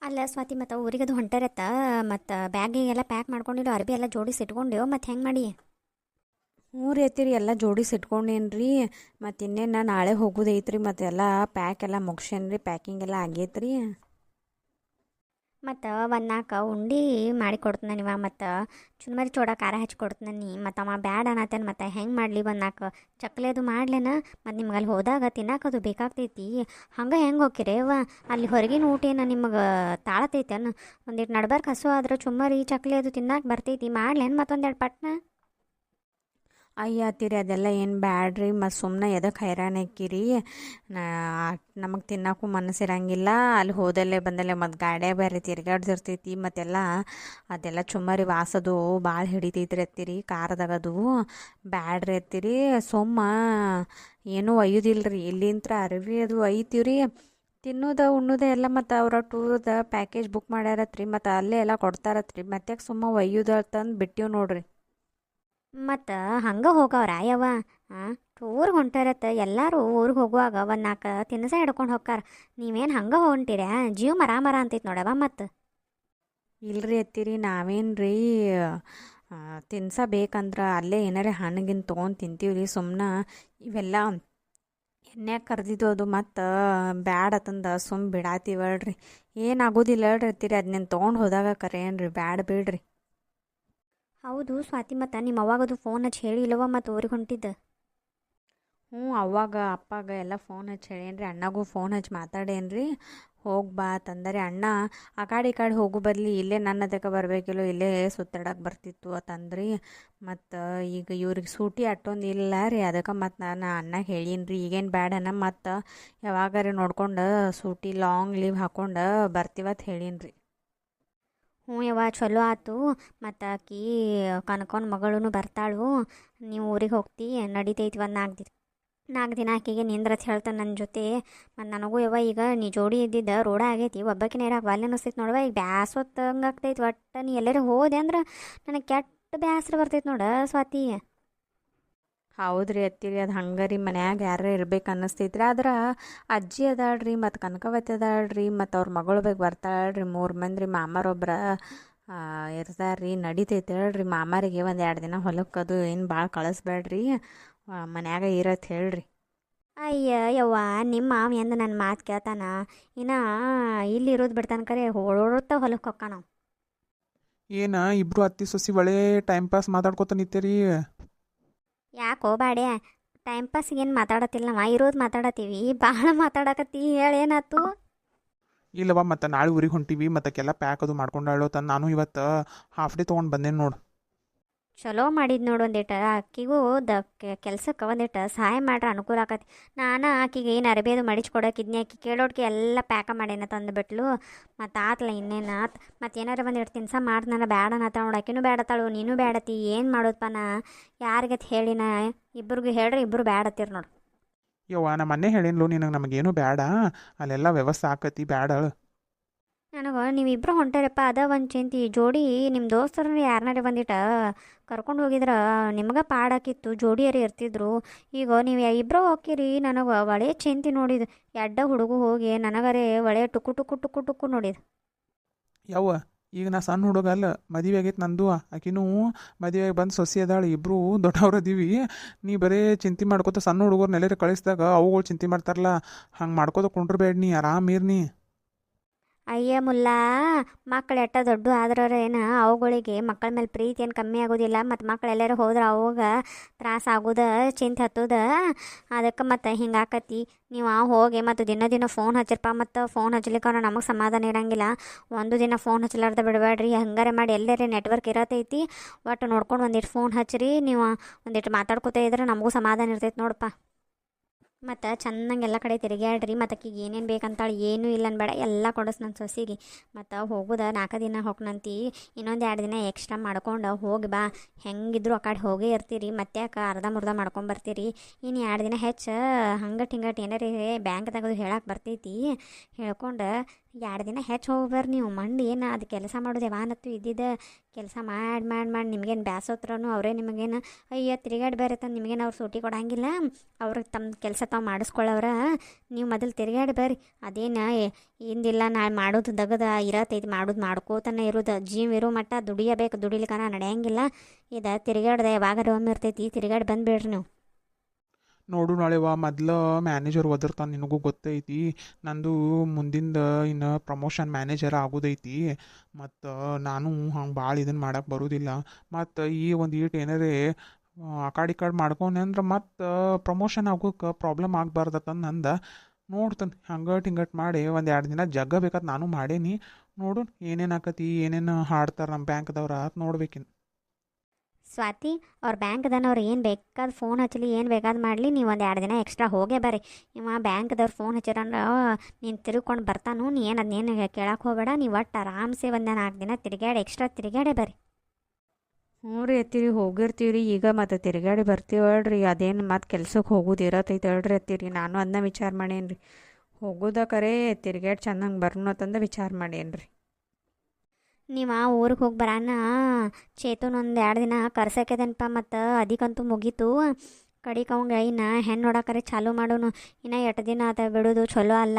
ಅಲ್ಲ ಸ್ವಾತಿ ಮತ್ತು ಊರಿಗದು ಹೊಂಟಾರತ್ತ ಮತ್ತು ಬ್ಯಾಗಿಗೆಲ್ಲ ಪ್ಯಾಕ್ ಮಾಡ್ಕೊಂಡಿರೋ ಅರ್ಬಿ ಎಲ್ಲ ಜೋಡಿಸಿ ಇಟ್ಕೊಂಡೆವು ಮತ್ತು ಹೆಂಗೆ ಮಾಡಿ. ಹ್ಞೂ ರೀ ಅತ್ತಿರಿ ಎಲ್ಲ ಜೋಡಿಸಿ ಇಟ್ಕೊಂಡೇನ್ರಿ. ಮತ್ತು ಇನ್ನೇನು ನಾಳೆ ಹೋಗೋದೈತ್ರಿ. ಮತ್ತು ಎಲ್ಲ ಪ್ಯಾಕ್ ಎಲ್ಲ ಮುಗ್ಸೇನ್ರಿ, ಪ್ಯಾಕಿಂಗ್ ಎಲ್ಲ ಆಗೈತ್ರಿ. ಮತ್ತು ಒಂದು ನಾಲ್ಕು ಉಂಡೆ ಮಾಡಿ ಕೊಡ್ತೀನಿ ನೀವ, ಮತ್ತು ಚುನ್ಮರಿ ಚೂಡ ಖಾರ ಹಚ್ಚಿ ಕೊಡ್ತೀನಿ. ಮತ್ತು ಅವ ಬ್ಯಾಡ ಅನ್ನತ್ತೇನೆ, ಮತ್ತು ಹೆಂಗೆ ಮಾಡಲಿ ಒಂದು ನಾಲ್ಕು ಚಕ್ಲಿ ಅದು ಮಾಡ್ಲೇನ. ಮತ್ತು ನಿಮ್ಗೆ ಅಲ್ಲಿ ಹೋದಾಗ ತಿನ್ನೋಕದು ಬೇಕಾಗ್ತೈತಿ. ಹಂಗೆ ಹೆಂಗೆ ಹೋಗಿರಿ ಅವ್ವ, ಅಲ್ಲಿ ಹೊರಗಿನ ಊಟ ಏನು ನಿಮಗೆ ತಾಳತೈತೇನು? ಒಂದಿಟ್ಟು ನಡ್ಬರ್ಕ್ ಹಸು ಆದ್ರೆ ಚುಮ್ಮರಿ ಚಕ್ಲಿ ಅದು ತಿನ್ನಕ್ಕೆ ಬರ್ತೈತಿ, ಮಾಡ್ಲೇನು ಮತ್ತೊಂದೆರಡು ಪಟ್ನ. ಅಯ್ಯ ಅತ್ತಿರಿ ಅದೆಲ್ಲ ಏನು ಬ್ಯಾಡ್ರಿ. ಮತ್ತು ಸುಮ್ಮನೆ ಎದಕ್ಕೆ ಹೈರಾಣ ಹಾಕಿರಿ. ನಮಗೆ ತಿನ್ನೋಕ್ಕೂ ಮನಸ್ಸಿರಂಗಿಲ್ಲ. ಅಲ್ಲಿ ಹೋದಲ್ಲೇ ಬಂದಲ್ಲೇ ಮತ್ತು ಗಾಡ್ಯಾಗ ಬೇರೆ ತಿರ್ಗಾಡ್ದಿರ್ತೈತಿ. ಮತ್ತೆಲ್ಲ ಅದೆಲ್ಲ ಚುಮ್ಮರಿ ವಾಸದು ಭಾಳ ಹಿಡಿತೈತ್ರಿ ಅತ್ತಿರಿ ಖಾರದಾಗದು. ಬ್ಯಾಡ್ರಿ ಅತ್ತಿರಿ. ಏನೂ ಒಯ್ಯೋದಿಲ್ರಿ, ಇಲ್ಲಿಂತ್ರ ಅರಿವಿ ಅದು ಒಯ್ತೀವ್ರಿ. ತಿನ್ನೋದು ಉಣ್ಣೋದು ಎಲ್ಲ ಮತ್ತು ಅವ್ರ ಟೂರ್ದ ಪ್ಯಾಕೇಜ್ ಬುಕ್ ಮಾಡ್ಯಾರತ್ರಿ. ಮತ್ತು ಅಲ್ಲೇ ಎಲ್ಲ ಕೊಡ್ತಾರತ್ರಿ. ಮತ್ತೆ ಒಯ್ಯೋದು ಅಂತಂದು ಬಿಟ್ಟಿವಿ ನೋಡ್ರಿ. ಮತ್ತು ಹಂಗೆ ಹೋಗವ್ರ ಯವ್ವ. ಹಾಂ, ಊರಿಗೆ ಹೊಂಟಾರತ್ತ ಎಲ್ಲರೂ ಊರಿಗೆ ಹೋಗುವಾಗ ಒಂದು ನಾಲ್ಕು ತಿನ್ಸ ಹಿಡ್ಕೊಂಡು ಹೋಗ್ತಾರ. ನೀವೇನು ಹಂಗೆ ಹೊಂಟಿರ? ಜೀವ ಮರ ಮರ ಅಂತೈತೆ ನೋಡವ. ಮತ್ತು ಇಲ್ರಿ ಅತ್ತಿರಿ, ನಾವೇನ್ರಿ ತಿನ್ಸ ಬೇಕಂದ್ರೆ ಅಲ್ಲೇ ಏನಾರೇ ಹಣ್ಣಿಗಿನ್ ತೊಗೊಂಡು ತಿಂತೀವಿ ರೀ. ಸುಮ್ಮನೆ ಇವೆಲ್ಲ ಎಣ್ಣೆಗೆ ಕರ್ದಿದ್ದು ಅದು ಮತ್ತು ಬ್ಯಾಡ ಅಂತಂದು ಬಿಡಾತೀವಳ್ರಿ. ಏನಾಗೋದಿಲ್ಲ ಹೇಳ್ರಿ ಅತ್ತಿರಿ, ಅದನ್ನೇನು ತೊಗೊಂಡು ಹೋದಾಗ ಕರೇನ್ರಿ, ಬ್ಯಾಡ ಬಿಡ್ರಿ. ಹೌದು ಸ್ವಾತಿ, ಮತ್ತು ನಿಮ್ಮ ಅವಾಗದು ಫೋನ್ ಹಚ್ಚಿ ಹೇಳಿಲ್ಲವ ಮತ್ತು ಊರಿಗೆ ಹೊಂಟಿದ್ದು. ಹ್ಞೂ ಅವಾಗ ಅಪ್ಪಾಗ ಎಲ್ಲ ಫೋನ್ ಹಚ್ಚಿ ಹೇಳೇನ್ರಿ. ಅಣ್ಣಗೂ ಫೋನ್ ಹಚ್ಚಿ ಮಾತಾಡೇನ್ರಿ. ಹೋಗಿ ಬಾ ತಂದರೆ ಅಣ್ಣ. ಈ ಕಡೆ ಹೋಗೋ ಬದಲಿ ಇಲ್ಲೇ ನನ್ನ ಅದಕ್ಕೆ ಬರಬೇಕಿಲ್ಲೋ, ಇಲ್ಲೇ ಸುತ್ತಾಡಕ್ಕೆ ಬರ್ತಿತ್ತು ಅಂತಂದ್ರಿ. ಮತ್ತು ಈಗ ಇವ್ರಿಗೆ ಸೂಟಿ ಅಷ್ಟೊಂದು ಇಲ್ಲ ರೀ. ಅದಕ್ಕೆ ಮತ್ತು ನಾನು ಅಣ್ಣಗೆ ಹೇಳೀನಿ ಈಗೇನು ಬೇಡನ, ಮತ್ತು ಯಾವಾಗಾರ ನೋಡ್ಕೊಂಡು ಸೂಟಿ ಲಾಂಗ್ ಲೀವ್ ಹಾಕ್ಕೊಂಡು ಬರ್ತೀವತ್ತು ಹೇಳೀನಿ. ಹ್ಞೂ ಯವ್ವ, ಚಲೋ ಆಯ್ತು. ಮತ್ತು ಆಕಿ ಕನಕನ ಮಗಳೂ ಬರ್ತಾಳು. ನೀವು ಊರಿಗೆ ಹೋಗ್ತಿ ನಡಿತೈತಿ. ಒಂದು ನಾಲ್ಕು ದಿನ ಆಕೆಗೆ ನಿಂದ್ರತ್ ಹೇಳ್ತಾನೆ ನನ್ನ ಜೊತೆ. ಮತ್ತು ನನಗೂ ಯವ್ವ ಈಗ ನೀ ಜೋಡಿ ಇದ್ದಿದ್ದ ರೋಡ ಆಗೈತಿ, ಒಬ್ಬಾಕಿನ ಇರಾಕ ವಾಲ್ಯ ಅನಿಸ್ತೈತಿ ನೋಡವ. ಈಗ ಬ್ಯಾಸೊತ್ತಂಗೆ ಆಗ್ತೈತಿ. ಒಟ್ಟು ನೀ ಎಲ್ಲರೂ ಹೋದೆ ಅಂದ್ರೆ ನನಗೆ ಕೆಟ್ಟ ಬ್ಯಾಸ್ರ ಬರ್ತೈತಿ ನೋಡ ಸ್ವಾತಿ. ಹೌದ್ರಿ ಅತ್ತಿರಿ, ಅದು ಹಂಗೆ ರೀ. ಮನ್ಯಾಗ ಯಾರು ಇರ್ಬೇಕು ಅನ್ನಿಸ್ತೈತ್ರಿ. ಆದ್ರೆ ಅಜ್ಜಿ ಅದಾಳ್ರಿ, ಮತ್ತು ಕನಕವತಿ ಅದಾಳ್ರಿ, ಮತ್ತು ಅವ್ರ ಮಗಳು ಬೇಕು ಬರ್ತಾಳ್ರಿ. 3 ಮಂದಿ ಮಾಮಾರೊಬ್ರ ಇರ್ತಾರ್ರಿ. ನಡಿತೈತೆ ಹೇಳ್ರಿ. ಮಾಮಾರಿಗೆ ಒಂದು 2 ದಿನ ಹೊಲಕ್ಕದು ಏನು ಭಾಳ ಕಳಿಸ್ಬೇಡ್ರಿ, ಮನ್ಯಾಗ ಇರತ್ತೆ ಹೇಳ್ರಿ. ಅಯ್ಯ ಯವ್ವ, ನಿಮ್ಮ ಮಾವ ಎಂದ ನನ್ನ ಮಾತು ಕೇಳ್ತಾನ? ಇನ್ನು ಇಲ್ಲಿರೋದು ಬಿಡ್ತಾನೆ ಕರೆ, ಹೊಳೋಡ್ತಾ ಹೊಲಕ್ಕೆ ಹೊಕ್ಕ ನಾವು. ಏನ ಇಬ್ರು ಅತ್ತಿ ಸೊಸಿ ಒಳ್ಳೆ ಟೈಮ್ ಪಾಸ್ ಮಾತಾಡ್ಕೊತ ನಿಂತೀರಿ. ಯಾಕೋ ಬಾಡೆ, ಟೈಮ್ ಪಾಸಿಗೇನು ಮಾತಾಡತ್ತಿಲ್ಲ, ನಾವು ಇರೋದು ಮಾತಾಡತ್ತೀವಿ. ಭಾಳ ಮಾತಾಡಕತ್ತಿ, ಹೇಳೇನಾತು? ಇಲ್ಲವ, ಮತ್ತು ನಾಳೆ ಊರಿಗೆ ಹೊಂಟಿವಿ. ಮತ್ತಕ್ಕೆಲ್ಲ ಪ್ಯಾಕ್ ಅದು ಮಾಡ್ಕೊಂಡಾಳು ತಂದು ನಾನು ಇವತ್ತು ಹಾಫ್ ಡೇ ತೊಗೊಂಡು ಬಂದೇನು ನೋಡು. ಚಲೋ ಮಾಡಿದ್ ನೋಡು. ಒಂದಿಟ್ಟು ಅಕ್ಕಿಗೂ ಕೆಲ್ಸಕ್ಕೆ ಒಂದಿಟ್ಟು ಸಹಾಯ ಮಾಡ್ರೆ ಅನುಕೂಲ ಆಕತಿ. ನಾನು ಆಕಿಗೆ ಏನು ಅರಬೇದು ಮಡಿച്ച് ಕೊಡೋಕಿದ್ನಿ, ಆಕಿ ಕೇಳೋಡ್ಕೆ ಎಲ್ಲ ಪ್ಯಾಕ ಮಾಡೇನ ತಂದುಬಿಟ್ಲು. ಮತ್ತು ಆತ್ಲ ಇನ್ನೇನು ಆತು. ಮತ್ತು ಏನಾರ ಒಂದಿಟ್ಟು ತಿನ್ಸ ಮಾಡ್ತಾನ ಬೇಡನತ್ತ ನೋಡು. ಆಕಿನೂ ಬೇಡತ್ತಾಳು, ನೀನು ಬೇಡತಿ. ಏನು ಮಾಡೋದಪ್ಪ ನಾ ಯಾರಿಗತ್ ಹೇಳಿನ? ಇಬ್ರಿಗೂ ಹೇಳ್ರಿ, ಇಬ್ಬರು ಬೇಡತ್ತೀರಿ ನೋಡು. ಯವ್ವ, ನಮ್ಮ ಮನೆ ಹೇಳಿನ್ಲು ನಿನಗೆ, ನಮಗೇನು ಬೇಡ, ಅಲ್ಲೆಲ್ಲ ವ್ಯವಸ್ಥೆ ಆಕತಿ, ಬೇಡ. ನನಗೆ ನೀವಿಬ್ಬರು ಹೊಂಟಾರಪ್ಪ, ಅದ ಒಂದು ಚಿಂತೆ. ಜೋಡಿ ನಿಮ್ಮ ದೋಸ್ತರನ್ನ ಯಾರನ್ನಾರ ಬಂದಿಟ್ಟ ಕರ್ಕೊಂಡು ಹೋಗಿದ್ರೆ ನಿಮ್ಗೆ ಪಾಡಾಕಿತ್ತು, ಜೋಡಿಯರು ಇರ್ತಿದ್ರು. ಈಗ ನೀವು ಇಬ್ಬರು ಹೋಗಿರಿ, ನನಗೆ ಒಳ್ಳೆ ಚಿಂತೆ ನೋಡಿದ್ದು. ಎಡ್ಡ ಹುಡುಗು ಹೋಗಿ ನನಗರೇ ಒಳ್ಳೆ ಟುಕ್ಕು ಟುಕ್ಕು ಟುಕ್ಕು ಟುಕ್ಕು ನೋಡಿದ್ದು. ಯವ್ವ, ಈಗ ನಾ ಸಣ್ಣ ಹುಡುಗ ಅಲ್ಲ, ಮದುವೆ ಆಗೈತೆ ನಂದು. ಆಕಿನೂ ಮದುವೆಗೆ ಬಂದು ಸೊಸಿ ಅದಾಳು, ಇಬ್ಬರು ದೊಡ್ಡವ್ರು ಅದೀವಿ. ನೀ ಬರೀ ಚಿಂತೆ ಮಾಡ್ಕೋತ ಸಣ್ಣ ಹುಡುಗರ್ನೆಲ್ಲರೂ ಕಳಿಸಿದಾಗ ಅವುಗಳು ಚಿಂತೆ ಮಾಡ್ತಾರಲ್ಲ, ಹಂಗೆ ಮಾಡ್ಕೋತ ಕುಂಡ್ರಬೇಡ. ನೀ ಆರಾಮಿರ್ನಿ. ಅಯ್ಯ ಮುಲ್ಲಾ, ಮಕ್ಳು ಎಟ್ಟ ದೊಡ್ಡ ಆದ್ರೆ ಏನು ಅವುಗಳಿಗೆ ಮಕ್ಕಳ ಮೇಲೆ ಪ್ರೀತಿ ಏನು ಕಮ್ಮಿ ಆಗೋದಿಲ್ಲ. ಮತ್ತು ಮಕ್ಳು ಎಲ್ಲರೂ ಹೋದ್ರೆ ಅವಾಗ ತ್ರಾಸ ಆಗೋದ, ಚಿಂತೆ ಹತ್ತೋದ. ಅದಕ್ಕೆ ಮತ್ತು ಹಿಂಗೆ ಆಕತಿ. ನೀವು ಹೋಗಿ ಮತ್ತು ದಿನ ಫೋನ್ ಹಚ್ಚಿರಪ್ಪ. ಮತ್ತು ಫೋನ್ ಹಚ್ಲಿಕ್ಕೆ ನಮಗೆ ಸಮಾಧಾನ ಇರೋಂಗಿಲ್ಲ. ಒಂದು ದಿನ ಫೋನ್ ಹಚ್ಚಲಾರ್ದ ಬಿಡಬೇಡ್ರಿ. ಹಂಗಾರೆ ಮಾಡಿ ಎಲ್ಲರೇ ನೆಟ್ವರ್ಕ್ ಇರತೈತಿ, ಒಟ್ಟು ನೋಡ್ಕೊಂಡು ಒಂದಿಟ್ಟು ಫೋನ್ ಹಚ್ಚಿರಿ. ನೀವು ಒಂದಿಟ್ಟು ಮಾತಾಡ್ಕೊತಾ ಇದ್ರೆ ನಮಗೂ ಸಮಾಧಾನ ಇರ್ತೈತೆ ನೋಡಪ್ಪ. ಮತ್ತು ಚೆನ್ನಾಗಿ ಎಲ್ಲ ಕಡೆ ತಿರುಗಾಡ್ರಿ. ಮತ್ತು ಆಕಿಗೆ ಏನೇನು ಬೇಕಂತಾಳೆ, ಏನೂ ಇಲ್ಲ ಅನ್ಬೇಡ, ಎಲ್ಲ ಕೊಡಿಸ್ ನನ್ನ ಸೊಸಿಗೆ. ಮತ್ತು ಹೋಗೋದ 4 ದಿನ ಹೋಗ್ನಂತಿ, ಇನ್ನೊಂದು 2 ದಿನ ಎಕ್ಸ್ಟ್ರಾ ಮಾಡ್ಕೊಂಡು ಹೋಗಿ ಬಾ. ಹೆಂಗಿದ್ರು ಆ ಕಡೆ ಹೋಗೇ ಇರ್ತೀರಿ, ಮತ್ತೆ ಯಾಕೆ ಅರ್ಧ ಮಾಡ್ಕೊಂಬರ್ತೀರಿ. ಇನ್ನು 2 ದಿನ ಹೆಚ್ಚು ಹಂಗಟ್ ಹಿಂಗಟ್ ಏನಾರ ಬ್ಯಾಂಕ್ ತೆಗೆದು ಹೇಳಕ್ಕೆ ಬರ್ತೈತಿ. ಹೇಳ್ಕೊಂಡು ಎರಡು ದಿನ ಹೆಚ್ಚು ಹೋಗ್ಬರ್ರಿ ನೀವು ಮಂಡಿ ಏನು ಅದು ಕೆಲಸ ಮಾಡೋದು ಯಾವಾನತ್ತು ಇದ್ದಿದ್ದ ಕೆಲಸ ಮಾಡಿ ಮಾಡಿ ಮಾಡಿ ನಿಮ್ಗೇನು ಬ್ಯಾಸೋತ್ರನು ಅವರೇ ನಿಮಗೇನು ಅಯ್ಯೋ ತಿರುಗಾಡಿ ಬೇರೆ ತಂದು ನಿಮಗೇನು ಅವ್ರು ಸೂಟಿ ಕೊಡಂಗಿಲ್ಲ ಅವ್ರಿಗೆ ತಮ್ಮ ಕೆಲಸ ತಾವು ಮಾಡಿಸ್ಕೊಳ್ಳೋರ ನೀವು ಮೊದಲು ತಿರುಗಾಡಿ ಬರ್ರಿ ಅದೇನು ಇಂದಿಲ್ಲ ನಾಳೆ ಮಾಡೋದು ದಗದ ಇರತ್ತೈತಿ ಮಾಡೋದು ಮಾಡ್ಕೋತಾನೆ ಇರೋದು ಜೀವ ಇರೋ ಮಟ್ಟ ದುಡಿಯಬೇಕು ದುಡಿಲಿಕ್ಕನ ನಡೆಯಂಗಿಲ್ಲ ಇದು ತಿರುಗಾಡ್ದೆ ಯಾವಾಗಾರ ಒಮ್ಮೆ ಇರ್ತೈತಿ ತಿರುಗಾಡಿ ಬಂದುಬಿಡ್ರಿ ನೀವು. ನೋಡು ನಾಳೆವ ಮೊದ್ಲು ಮ್ಯಾನೇಜರ್ ಒದರ್ತಾನೆ, ನಿನಗೂ ಗೊತ್ತೈತಿ. ನಂದು ಮುಂದಿಂದ ಇನ್ನು ಪ್ರಮೋಷನ್ ಮ್ಯಾನೇಜರ್ ಆಗೋದೈತಿ. ಮತ್ತು ನಾನು ಹಂಗೆ ಭಾಳ ಇದನ್ನು ಮಾಡಕ್ಕೆ ಬರೋದಿಲ್ಲ. ಮತ್ತು ಈ ಒಂದು ಈಟ್ ಏನಾರೇ ಆ ಕಾಡಿ ಮಾಡ್ಕೊಂಡೆ ಅಂದ್ರೆ ಮತ್ತು ಪ್ರಮೋಷನ್ ಆಗೋಕೆ ಪ್ರಾಬ್ಲಮ್ ಆಗಬಾರ್ದತ್ತಂದು ನಂದು. ನೋಡ್ತಾನೆ ಹಂಗಟ್ ಹಿಂಗಟ್ ಮಾಡಿ ಒಂದು 2 ದಿನ ಜಗ್ಗ ಬೇಕಾದ ನಾನು ಮಾಡೇನಿ. ನೋಡು ಏನೇನು ಆಕತಿ ಏನೇನು ಹಾಡ್ತಾರೆ ನಮ್ಮ ಬ್ಯಾಂಕ್ದವ್ರು ಅಂತ ನೋಡ್ಬೇಕಿನ್ನು. ಸ್ವಾತಿ ಅವ್ರ ಬ್ಯಾಂಕ್ದನವ್ರು ಏನು ಬೇಕಾದ ಫೋನ್ ಹಚ್ಚಲಿ ಏನು ಬೇಕಾದ್ ಮಾಡಲಿ ನೀವು ಒಂದು 2 ದಿನ ಎಕ್ಸ್ಟ್ರಾ ಹೋಗೇ ಬರ್ರಿ. ಇವ ಬ್ಯಾಂಕ್ದವ್ರು ಫೋನ್ ಹಚ್ಚಿರಂದ್ರೆ ನೀನು ತಿರುಗ್ಕೊಂಡು ಬರ್ತಾನು, ನೀ ಏನು ಅದನ್ನೇನು ಕೇಳಕ್ಕೆ ಹೋಗಬೇಡ. ನೀವು ಒಟ್ಟು ಆರಾಮ್ಸೆ ಒಂದು 4 ದಿನ ತಿರುಗಾಡಿ ಎಕ್ಸ್ಟ್ರಾ ತಿರುಗಾಡೇ ಬರ್ರಿ. ಹ್ಞೂ ರೀ ಅತ್ತಿರಿ ಹೋಗಿರ್ತೀವಿ ರೀ ಈಗ ಮತ್ತೆ ತಿರುಗಾಡಿ ಬರ್ತೀವಳ್ರಿ. ಅದೇನು ಮತ್ತೆ ಕೆಲ್ಸಕ್ಕೆ ಹೋಗೋದು ಇರತ್ತೈತೆ ಹೇಳ್ರಿ ಅತ್ತಿರಿ. ನಾನು ಅದನ್ನ ವಿಚಾರ ಮಾಡೇನಿ ರೀ, ಹೋಗೋದ ಕರೆ ತಿರುಗಾಡಿ ಚೆನ್ನಾಗಿ ಬರ್ನು ಅಂತಂದು ವಿಚಾರ ಮಾಡೇನಿ ರೀ. ನೀವು ಊರಿಗೆ ಹೋಗಿ ಬರಾನ ಚೇತನ್ ಒಂದು 2 ದಿನ ಕರ್ಸಕ್ಯದನಪ್ಪ. ಮತ್ತು ಅದಕ್ಕಂತೂ ಮುಗೀತು. ಕಡಿಕ ಅವಂಗೆ ಇನ್ನು ಹೆಣ್ಣು ನೋಡಕರೆ ಚಾಲೂ ಮಾಡೋನು. ಇನ್ನು 8 ದಿನ ಆತ ಬಿಡೋದು ಚಲೋ ಅಲ್ಲ.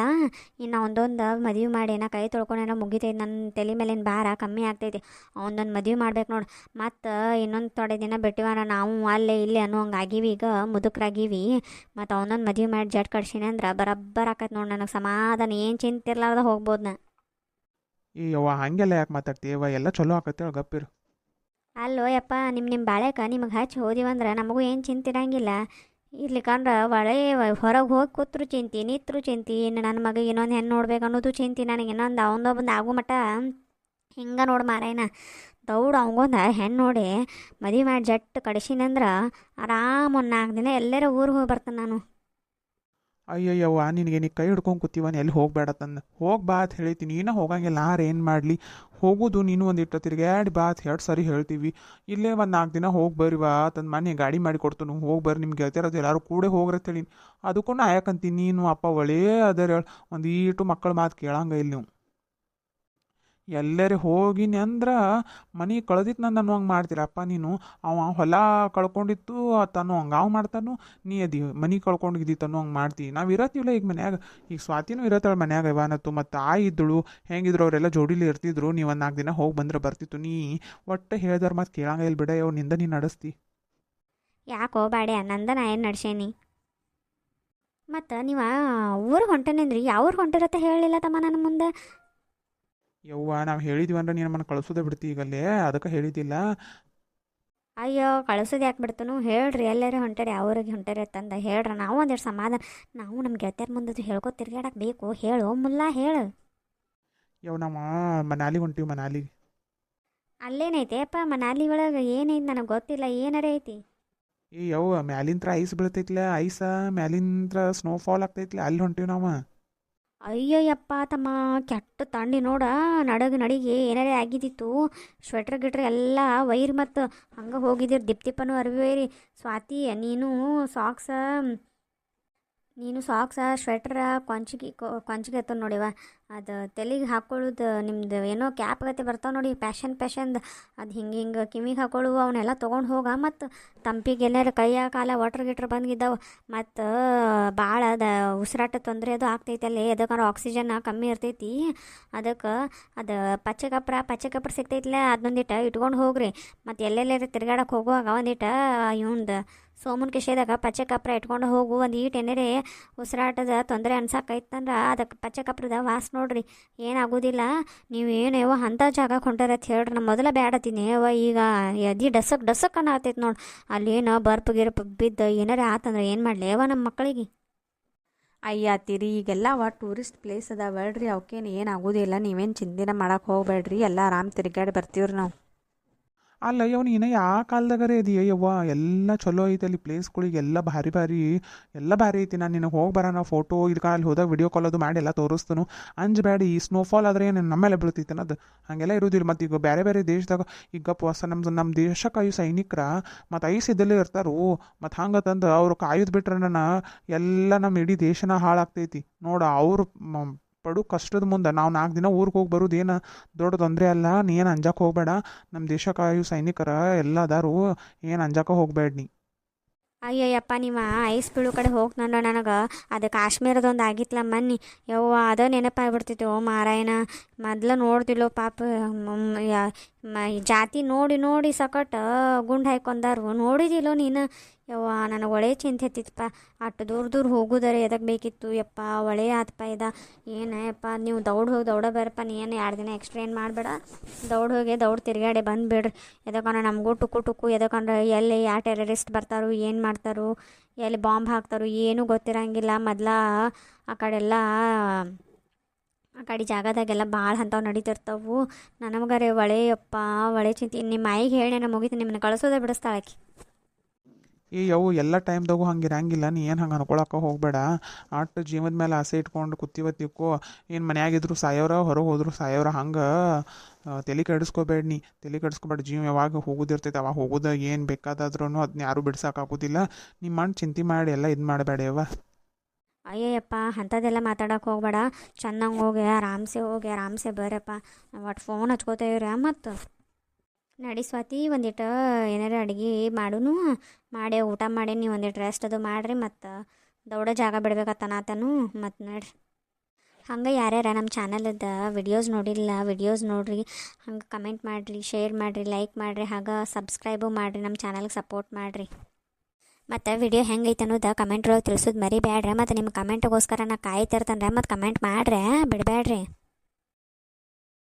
ಇನ್ನು ಒಂದೊಂದು ಮದುವೆ ಮಾಡಿ ಏನೋ ಕೈ ತೊಳ್ಕೊಂಡೇನೋ ಮುಗಿತೈತಿ. ನನ್ನ ತಲೆ ಮೇಲಿನ ಭಾರ ಕಮ್ಮಿ ಆಗ್ತೈತಿ. ಅವನೊಂದು ಮದುವೆ ಮಾಡ್ಬೇಕು ನೋಡಿ. ಮತ್ತು ಇನ್ನೊಂದು ಥೋಡೆ ದಿನ ಬಿಟ್ಟಿವಾರ ನಾವು ಅಲ್ಲೇ ಇಲ್ಲಿ ಅನ್ನೋ ಹಂಗೆ ಆಗೀವಿ. ಈಗ ಮುದುಕರಾಗೀವಿ. ಮತ್ತು ಅವನೊಂದು ಮದುವೆ ಮಾಡಿ ಜಟ್ ಕಡ್ಸೀನಿ ಅಂದ್ರೆ ಬರಬ್ಬರ ಆಕೈತೆ ನೋಡಿ. ನನಗೆ ಸಮಾಧಾನ ಏನು ಚಿಂತಿರ್ಲಾರ್ದ ಹೋಗ್ಬೋದು ನಾ. ಈ ಯವ್ವ ಹಂಗೆಲ್ಲ ಯಾಕೆ ಮಾತಾಡ್ತೀಯವ್ವ, ಎಲ್ಲ ಚಲೋ ಆಕತ್ತೇಳ ಗಪ್ಪಿರು. ಅಲ್ಲೋ ಯಪ್ಪ ನಿಮ್ಮ ಬಾಳೆಕ ನಿಮಗೆ ಹಚ್ಚಿ ಹೋದಿವಂದ್ರೆ ನಮಗೂ ಏನು ಚಿಂತಿರಂಗಿಲ್ಲ. ಇರ್ಲಿಕ್ಕಂದ್ರೆ ಒಳ್ಳೆ ಹೊರಗೆ ಹೋಗಿ ಕೂತ್ರು ಚಿಂತಿ, ನಿತ್ರು ಚಿಂತಿ. ಇನ್ನು ನನ್ನ ಮಗ ಇನ್ನೊಂದು ಹೆಣ್ಣು ನೋಡ್ಬೇಕು ಅನ್ನೋದು ಚಿಂತಿ. ನನಗೆ ಇನ್ನೊಂದು ಅವನೊಬ್ಬಂದು ಆಗೋ ಮಟ್ಟ ಹಿಂಗೆ ನೋಡಿ ಮಾರಾಯನ ದೌಡು ಅವಂಗೊಂದು ಹೆಣ್ಣು ನೋಡಿ ಮದುವೆ ಮಾಡಿ ಜಟ್ಟು ಕಡಿಸಿನಂದ್ರೆ ಆರಾಮ ಒಂದು 4 ದಿನ ಎಲ್ಲರೂ ಊರಿಗೆ ಹೋಗಿ ಬರ್ತಾನೆ ನಾನು. ಅಯ್ಯಯ್ಯವ್ವ ನಿನಗೆ ನೀ ಕೈ ಹಿಡ್ಕೊಂಡು ಕೂತೀವನ್ ಎಲ್ಲಿ ಹೋಗ್ಬೇಡ ತಂದು ಹೋಗಿ ಬಾ ಅಂತ ಹೇಳ್ತೀನಿ. ನೀನು ಹೋಗಂಗಿಲ್ಲ ನಾರು ಏನು ಮಾಡಲಿ. ಹೋಗೋದು ನೀನು ಒಂದಿಟ್ಟು ತಿರುಗಾಡಿ ಬಾ ಅಂತ 2 ಸರಿ ಹೇಳ್ತೀವಿ. ಇಲ್ಲೇ ಒಂದು 4 ದಿನ ಹೋಗಿ ಬರ್ರಿ ಬಾ ತಂದು ಮನೆ ಗಾಡಿ ಮಾಡಿ ಕೊಡ್ತು ಹೋಗಿ ಬರ್ರಿ ನಿಮ್ಗೆ ಗೆಳತಿಯರದು ಎಲ್ಲರೂ ಕೂಡ ಹೋಗ್ರಿ ಅಂತ ಹೇಳಿ. ಅದಕ್ಕೂ ನಾ ಯಾಕಂತೀನಿ ನೀನು ಅಪ್ಪ ಒಳ್ಳೆ ಅದರ ಹೇಳಿ ಒಂದು ಈಟು ಮಕ್ಕಳ ಮಾತು ಕೇಳಂಗ ಇಲ್ಲ ನೀವು. ಎಲ್ಲರೇ ಹೋಗಿನಿ ಅಂದ್ರೆ ಮನೆ ಕಳೆದಿತ್ತು ನಂದು ಅನ್ನೋಂಗೆ ಮಾಡ್ತೀರಪ್ಪ ನೀವು. ಅವ ಹೊಲ ಕಳ್ಕೊಂಡಿತ್ತು ತನ್ನೋ ಹಂಗೆ ಅವು ಮಾಡ್ತಾನು, ನೀ ಅದಿ ಮನೆ ಕಳ್ಕೊಂಡಿದ್ದಿ ಅನ್ನೋ ಹಂಗೆ ಮಾಡ್ತೀವಿ. ನಾವು ಇರತ್ತೀವಲ್ಲ ಈಗ ಮನ್ಯಾಗ. ಈಗ ಸ್ವಾತಿನೂ ಇರತ್ತಾಳೆ ಮನ್ಯಾಗ ಇವನತ್ತು. ಮತ್ತು ಇದ್ದಳು ಹೆಂಗಿದ್ರು ಅವರೆಲ್ಲ ಜೋಡಿಲಿ ಇರ್ತಿದ್ರು. ನೀವು ಒಂದು 4 ದಿನ ಹೋಗಿ ಬಂದ್ರೆ ಬರ್ತಿತ್ತು. ನೀ ಒಟ್ಟು ಹೇಳಿದವ್ರು ಮತ್ತು ಕೇಳಂಗ ಇಲ್ಲಿ ಬಿಡ. ಯಾವ ನಿಂದ ನೀನು ನಡೆಸ್ತಿ ಯಾಕೋ ಬಾಡೆ ನಂದ ನಾ ಏನು ನಡ್ಸೇನಿ. ಮತ್ತು ನೀವು ಊರಿಗೆ ಹೊಂಟೇನೇನ್ರಿ? ಯಾವ ಊರಿಗೆ ಹೊಂಟಿರತ್ತೆ ಹೇಳಿಲ್ಲ ತಮ್ಮ ನನ್ನ ಮುಂದೆ. ಯವ್ವ ನಾವು ಹೇಳಿದ್ವಿ ಅಂದ್ರೆ ನೀನು ನಮ್ಮನ್ನು ಕಳಿಸೋದೇ ಬಿಡ್ತಿ ಈಗಲ್ಲೇ, ಅದಕ್ಕೆ ಹೇಳಿದ್ದಿಲ್ಲ. ಅಯ್ಯೋ ಕಳಿಸೋದು ಯಾಕೆ ಬಿಡ್ತಾನು ಹೇಳ್ರಿ. ಎಲ್ಲರೂ ಹೊಂಟಾರೆ ಯಾವ ಊರಿಗೆ ಹೊಂಟಾರೆ ಅಂತಂದು ಹೇಳ್ರಿ. ನಾವು ಒಂದೆರಡು ಸಮಾಧಾನ ನಾವು ನಮ್ಮ ಗೆಳತಿಯರ ಮುಂದೆ ಹೇಳ್ಕೊ ತಿರ್ಗಾಡಕ್ಕೆ ಬೇಕು. ಹೇಳು ಮುಲ್ಲ ಹೇಳು. ಯವ್ ನಾವು ಮನಾಲಿಗೆ ಹೊಂಟೀವಿ. ಮನಾಲಿಗೆ ಅಲ್ಲೇನೈತೆ ಅಪ್ಪ ಮನಾಲಿ ಒಳಗೆ ಏನೈತಿ ನನಗೆ ಗೊತ್ತಿಲ್ಲ. ಏನಾರ ಐತಿ? ಯವ್ವ ಮ್ಯಾಲಿಂತ್ರ ಐಸ್ ಬೀಳ್ತೈತ್ಲ, ಐಸ ಮ್ಯಾಲಿಂತ್ರ ಸ್ನೋಫಾಲ್ ಆಗ್ತೈತ್ಲ, ಅಲ್ಲಿ ಹೊಂಟೀವಿ ನಾವು. ಅಯ್ಯಯ್ಯಪ್ಪ ತಮ್ಮ ಕೆಟ್ಟ ತಂಡಿ ನೋಡ. ನಡಿಗೆ ಏನಾರೇ ಆಗಿದ್ದಿತ್ತು. ಸ್ವೆಟ್ರ್ ಗಿಟ್ರ್ ಎಲ್ಲ ವೈರ್ ಮತ್ತು ಹಂಗೆ ಹೋಗಿದ್ದೀರಿ. ದಿಪ್ತಿಪ್ಪನೂ ಅರಿವಿ ವೈರಿ. ಸ್ವಾತಿ ನೀನು ಸಾಕ್ಸ ಸ್ವೆಟ್ರ ಕೊಂಚಿಗೆ ಎತ್ತ ನೋಡಿವ. ಅದು ತಲೆಗೆ ಹಾಕೊಳ್ಳೋದು ನಿಮ್ದು ಏನೋ ಕ್ಯಾಪ್ ಗತಿ ಬರ್ತಾವೆ ನೋಡಿ, ಪ್ಯಾಷನ್ದು. ಅದು ಹಿಂಗೆ ಕಿವಿಗೆ ಹಾಕೊಳ್ಳುವ ಅವನ್ನೆಲ್ಲ ತೊಗೊಂಡು ಹೋಗ. ಮತ್ತು ತಂಪಿಗೆ ಎಲ್ಲಾರು ಕೈಯ ಕಾಲ ವಾಟ್ರ್ ಗಿಟ್ರ್ ಬಂದಿದ್ದಾವೆ. ಮತ್ತು ಭಾಳ ಉಸಿರಾಟ ತೊಂದರೆ ಅದು ಆಗ್ತೈತೆ ಅಲ್ಲಿ. ಅದಕ್ಕೆ ಆಕ್ಸಿಜನ್ ಕಮ್ಮಿ ಇರ್ತೈತಿ. ಅದಕ್ಕೆ ಅದು ಪಚ್ಚೆ ಕಪ್ರ ಸಿಗ್ತೈತಿಲ್ಲ, ಅದನ್ನೊಂದಿಟ್ಟು ಇಟ್ಕೊಂಡು ಹೋಗ್ರಿ. ಮತ್ತು ಎಲ್ಲೆಲ್ಲರೂ ತಿರ್ಗಾಡಕ್ಕೆ ಹೋಗುವಾಗ ಒಂದಿಟ್ಟು ಇವಂದು ಸೋಮನ್ ಕಿಶೆದಾಗ ಪಚ್ಚೆ ಕಪ್ರ ಇಟ್ಕೊಂಡು ಹೋಗು. ಒಂದು ಈಟ್ ಏನಾರೇ ಉಸಿರಾಟದ ತೊಂದರೆ ಅನ್ಸಕ್ಕೈತಂದ್ರೆ ಅದಕ್ಕೆ ಪಚ್ಚೆ ಕಪ್ರದ ವಾಸ ನೋಡ್ರಿ, ಏನಾಗೋದಿಲ್ಲ. ನೀವು ಏನೇವೋ ಅಂಥ ಜಾಗಕ್ಕೆ ಹೊಂಟಾರತ್ ಹೇಳ್ರಿ. ನಮ್ಮ ಮೊದಲ ಬ್ಯಾಡತ್ತೀನಿ ಅವ. ಈಗ ಎದಿ ಡಸಕ್ ಅನ್ನತೈತೆ ನೋಡಿ. ಅಲ್ಲೇನೋ ಗಿರ್ಪ್ ಬಿದ್ದು ಏನಾರೇ ಆತಂದ್ರೆ ಏನು ಮಾಡಲಿ ಅವ ನಮ್ಮ ಮಕ್ಕಳಿಗೆ. ಅಯ್ಯ ಅತ್ತಿರಿ ಈಗೆಲ್ಲ ಟೂರಿಸ್ಟ್ ಪ್ಲೇಸ್ ಅದಾವಳ್ರಿ, ಅವಕ್ಕೇನು ಏನಾಗೋದಿಲ್ಲ. ನೀವೇನು ಚಿಂತೆನ ಮಾಡಕ್ಕೆ ಹೋಗ್ಬೇಡ್ರಿ. ಎಲ್ಲ ಆರಾಮ್ ತಿರುಗಾಡಿ ಬರ್ತೀವ್ರಿ ನಾವು. ಅಲ್ಲ ಯವ್ನು ಇನ್ನು ಯಾವ ಕಾಲದಾಗರೇ ಇದೆಯಾ ಯವ್ವ. ಎಲ್ಲ ಚಲೋ ಐತೆ ಅಲ್ಲಿ ಪ್ಲೇಸ್ಗಳಿಗೆ, ಎಲ್ಲ ಭಾರಿ ಐತಿ. ನಾನು ನಿನಗೆ ಹೋಗಿ ಬರೋಣ ಫೋಟೋ ಇದಕ್ಕೆ ಅಲ್ಲಿ ಹೋದಾಗ ವಿಡಿಯೋ ಕಾಲ್ ಅದು ಮಾಡಿ ಎಲ್ಲ ತೋರಿಸ್ತಾನು. ಅಂಜಬೇಡಿ. ಈ ಸ್ನೋಫಾಲ್ ಆದರೆ ಏನು ನಮ್ಮೆಲ್ಲ ಬೀಳ್ತೈತೆ ಅನ್ನೋದು ಹಾಗೆಲ್ಲ ಇರೋದಿಲ್ಲ. ಮತ್ತು ಈಗ ಬೇರೆ ದೇಶದಾಗ ಈಗ ನಮ್ಮ ದೇಶಕ್ಕೆ ಸೈನಿಕರ ಮತ್ತು ಐಸ್ ಇದ್ದಲ್ಲೇ ಇರ್ತಾರೋ. ಮತ್ತು ಹಂಗೆ ತಂದು ಅವ್ರು ಕಾಯೋದು ಬಿಟ್ರೆ ಎಲ್ಲ ನಮ್ಮ ಇಡೀ ದೇಶನ ಹಾಳಾಗ್ತೈತಿ ನೋಡ. ಅವರು ಪಡು ಕಷ್ಟದ ಮುಂದೆ ನಾವು 4 ದಿನ ಊರಿಗೆ ಹೋಗಿ ಬರೋದು ಏನು ದೊಡ್ಡ ತೊಂದರೆ ಅಲ್ಲ. ನೀ ಏನು ಅಂಜಕ್ಕೆ ಹೋಗಬೇಡ. ನಮ್ಮ ದೇಶ ಕಾಯು ಸೈನಿಕರ ಎಲ್ಲ ಅದಾರು, ಏನು ಅಂಜಕ್ಕೆ ಹೋಗ್ಬೇಡ ನೀ. ಅಯ್ಯಯ್ಯಪ್ಪ ನೀವು ಐಸ್ ಬೀಳು ಕಡೆ ಹೋಗಿ ನನಗೆ ಅದು ಕಾಶ್ಮೀರದೊಂದು ಆಗಿತ್ಲ ಮನ್ನಿ, ಯವ್ವ ಅದ ನೆನಪಾಗ್ಬಿಡ್ತಿತ್ತು. ಓ ಮಾರಾಯಣ, ಮೊದ್ಲು ನೋಡ್ದಿಲ್ಲೋ ಪಾಪ ಜಾತಿ ನೋಡಿ ನೋಡಿ ಸಕಟ್ ಗುಂಡು ಹಾಯ್ಕೊಂಡಾರು, ನೋಡಿದಿಲ್ಲೋ ನೀನು. ಯವ್ವ ನನಗೆ ಒಳ್ಳೆ ಚಿಂತೆ ಹತ್ತಿತ್ತಪ್ಪ. ಅಷ್ಟು ದೂರ ದೂರ ಹೋಗುದಾರೆ ಎದಕ್ಕೆ ಬೇಕಿತ್ತು ಯಪ್ಪ, ಒಳ್ಳೆ ಆತಪ್ಪ ಇದ. ಏನಪ್ಪ ನೀವು ದೌಡ ಬರಪ್ಪ, ನೀ ಏನು 2 ದಿನ ಎಕ್ಸ್ಟ್ರಾ ಏನು ಮಾಡಬೇಡ. ದೌಡ್ ತಿರುಗಾಡಿ ಬಂದುಬಿಡ್ರಿ. ಎದಕ್ಕಂದ್ರೆ ನಮಗೂ ಟುಕ್ಕು ಎದಕ್ಕಂದ್ರೆ ಎಲ್ಲಿ ಯಾವ ಟೆರರಿಸ್ಟ್ ಬರ್ತಾರೋ, ಏನು ಮಾಡ್ತಾರೋ, ಎಲ್ಲಿ ಬಾಂಬ್ ಹಾಕ್ತಾರೋ ಏನೂ ಗೊತ್ತಿರಂಗಿಲ್ಲ. ಆ ಕಡೆಲ್ಲ ಆ ಕಡೆ ಜಾಗದಾಗೆಲ್ಲ ಭಾಳ ಅಂಥವು ನಡೀತಿರ್ತಾವು. ನನಗರೆ ಒಳ್ಳೆ ಚಿಂತೆ. ನಿಮ್ಮ ಮಾಯಿಗೆ ಹೇಳಿ ನಾನು ಮುಗಿತು, ನಿಮ್ಮನ್ನ ಕಳಿಸೋದೇ ಬಿಡಿಸ್ತಾಳಕಿ. ಅವು ಎಲ್ಲ ಟೈಮ್ದಾಗೂ ಹಂಗೆ ಇರಂಗಿಲ್ಲ. ನೀ ಏನು ಹಂಗೆ ಅನ್ಕೊಳಕ್ಕೆ ಹೋಗಬೇಡ. ಆಟ ಜೀವದ ಮೇಲೆ ಆಸೆ ಇಟ್ಕೊಂಡು ಕೂತಿವತ್ತಿಕ್ಕೋ. ಏನು ಮನ್ಯಾಗಿದ್ರು ಸಾಯೋರ, ಹೊರಗೆ ಹೋದ್ರು ಸಾಯೋರ, ಹಂಗೆ ತಲೆ ಕೆಡಿಸ್ಕೋಬೇಡ. ನೀ ತಲೆ ಕೆಡಿಸ್ಕೋಬೇಡ. ಜೀವ ಯಾವಾಗ ಹೋಗೋದಿರ್ತೈತೆ ಅವಾಗ ಹೋಗೋದು. ಏನು ಬೇಕಾದಾದ್ರೂ ಅದನ್ನ ಯಾರೂ ಬಿಡ್ಸೋಕ್ಕಾಗೋದಿಲ್ಲ. ನಿಮ್ಮ ಮಣ್ಣು ಚಿಂತೆ ಮಾಡಿ ಎಲ್ಲ ಇದು ಮಾಡಬೇಡ ಯವ್ವ. ಅಯ್ಯಯ್ಯಪ್ಪ ಅಂಥದ್ದೆಲ್ಲ ಮಾತಾಡೋಕೆ ಹೋಗ್ಬೇಡ. ಚೆನ್ನಾಗಿ ಹೋಗಿ ಆರಾಮ್ಸೆ ಬರಪ್ಪ. ಒಟ್ಟು ಫೋನ್ ಹಚ್ಕೋತೇವ್ರಿ. ಮತ್ತು ನಡಿ ಸ್ವಾತಿ, ಒಂದಿಟ್ಟು ಏನಾರು ಅಡುಗೆ ಮಾಡಿ ಊಟ ಮಾಡಿ ನೀವು ಒಂದಿಟ್ಟು ರೆಸ್ಟ್ ಅದು ಮಾಡಿರಿ. ಮತ್ತು ದೌಡ ಜಾಗ ಬಿಡ್ಬೇಕತ್ತನಾತನು. ಮತ್ತು ನಡ್ರಿ. ಹಂಗೆ ಯಾರ್ಯಾರ ನಮ್ಮ ಚಾನಲದ ವಿಡಿಯೋಸ್ ನೋಡಿಲ್ಲ, ವಿಡಿಯೋಸ್ ನೋಡಿರಿ. ಹಂಗೆ ಕಮೆಂಟ್ ಮಾಡಿರಿ, ಶೇರ್ ಮಾಡಿರಿ, ಲೈಕ್ ಮಾಡಿರಿ, ಹಾಗೆ ಸಬ್ಸ್ಕ್ರೈಬು ಮಾಡಿರಿ. ನಮ್ಮ ಚಾನಲ್ಗೆ ಸಪೋರ್ಟ್ ಮಾಡಿರಿ. ಮತ್ತು ವಿಡಿಯೋ ಹೆಂಗೈತೆ ಅನ್ನೋದು ಕಮೆಂಟ್ ಒಳಗೆ ತಿಳಿಸೋದು ಮರಿಬೇಡ್ರಿ. ಮತ್ತು ನಿಮ್ಮ ಕಮೆಂಟಿಗೋಸ್ಕರ ನಾ ಕಾಯ್ತಿರ್ತೇನೆ. ಮತ್ತು ಕಮೆಂಟ್ ಮಾಡ್ರೆ ಬಿಡಬೇಡ್ರಿ.